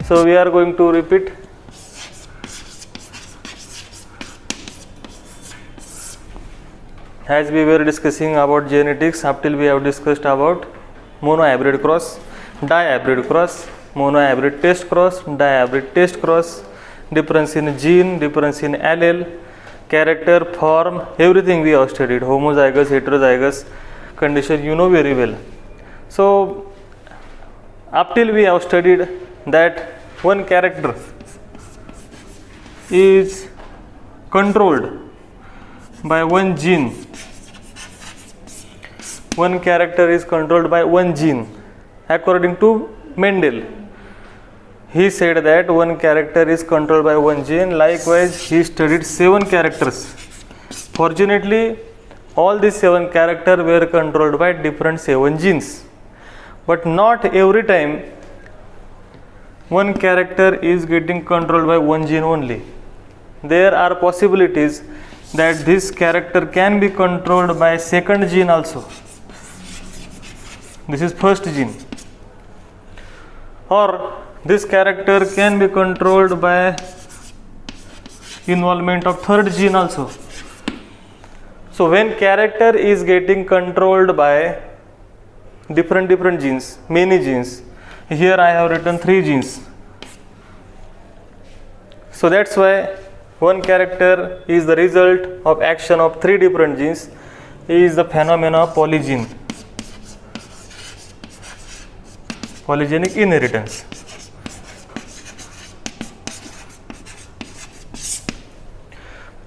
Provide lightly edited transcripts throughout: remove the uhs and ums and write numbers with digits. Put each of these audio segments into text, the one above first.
So we are going to repeat. As we were discussing about genetics, up till we have discussed about monohybrid cross, dihybrid cross, monohybrid test cross, dihybrid test cross, difference in gene, difference in allele, character, form, everything we have studied, homozygous, heterozygous condition you know very well. So up till we have studied that one character is controlled by one gene. One character is controlled by one gene according to Mendel. He said that one character is controlled by one gene. Likewise, he studied 7 characters. Fortunately, all these 7 characters were controlled by different 7 genes. But not every time one character is getting controlled by one gene only. There are possibilities that this character can be controlled by second gene also. This is first gene. Or this character can be controlled by involvement of third gene also. So when character is getting controlled by different genes, many genes, here I have written 3 genes. So that's why one character is the result of action of 3 different genes, is the phenomena of polygeny. Polygenic inheritance.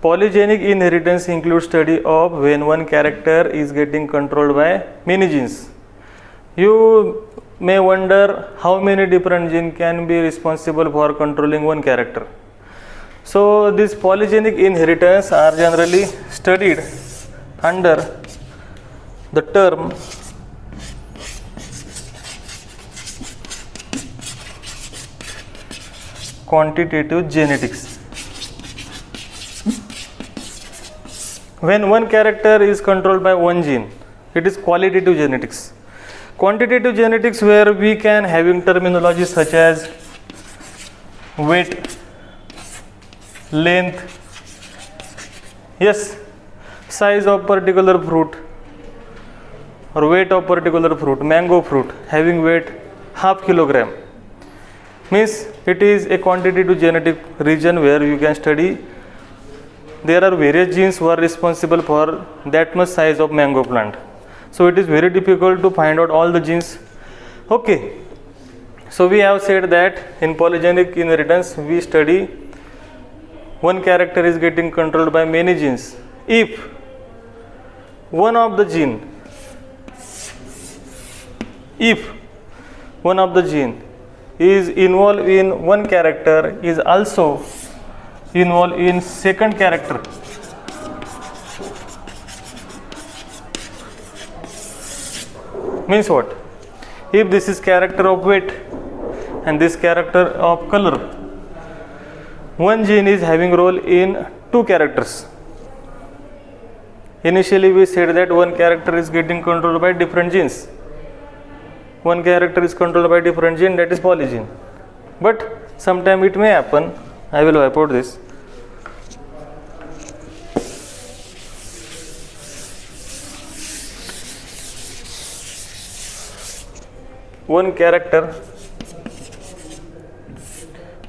Polygenic inheritance includes study of when one character is getting controlled by many genes. You may wonder how many different genes can be responsible for controlling one character. So these polygenic inheritance are generally studied under the term quantitative genetics. When one character is controlled by one gene, it is qualitative genetics. Quantitative genetics, where we can having terminology such as weight, length, yes, size of particular fruit or weight of particular fruit, mango fruit having weight half kilogram, means it is a quantitative genetic region where you can study. There are various genes who are responsible for that much size of mango plant. So it is very difficult to find out all the genes. Okay, so we have said that in polygenic inheritance we study one character is getting controlled by many genes. If one of the gene is involved in one character, is also involved in second character, means what? If this is character of weight and this character of color, one gene is having role in 2 characters. Initially we said that one character is getting controlled by different genes. One character is controlled by different gene, that is polygene. But sometime it may happen, I will wipe out this. One character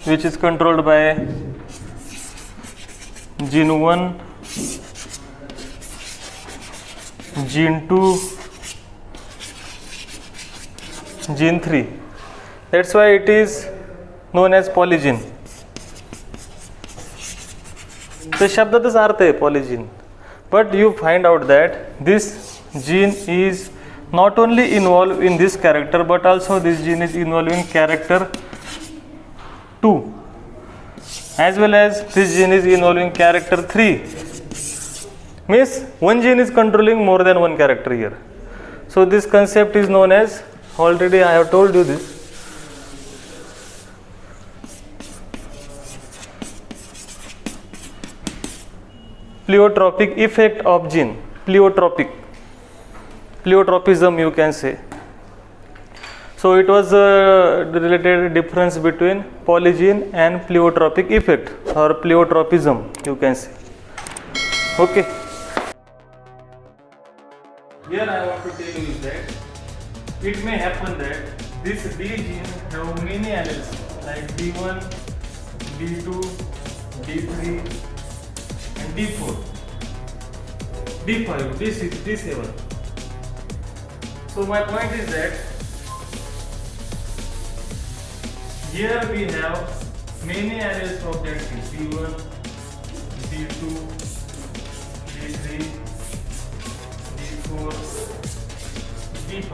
which is controlled by gene 1, gene 2, gene 3. That's why it is known as polygene. तो शब्दातच अर्थ आहे polygene. But you find out that this gene is not only involved in this character, but also this gene is involved in character 2, as well as this gene is involved in character 3. Means one gene is controlling more than one character here. So this concept is known as, already I have told you this, pleiotropic effect of gene. pleiotropism you can say. So it was the related difference between polygene and pleiotropic effect or pleiotropism you can say. Okay. Here I want to tell you is that it may happen that this D gene have many alleles like D1, D2, D3 and D4, D5, D6, D7. So my point is that here we have many alleles of that gene D1, D2, D3, D4, D5.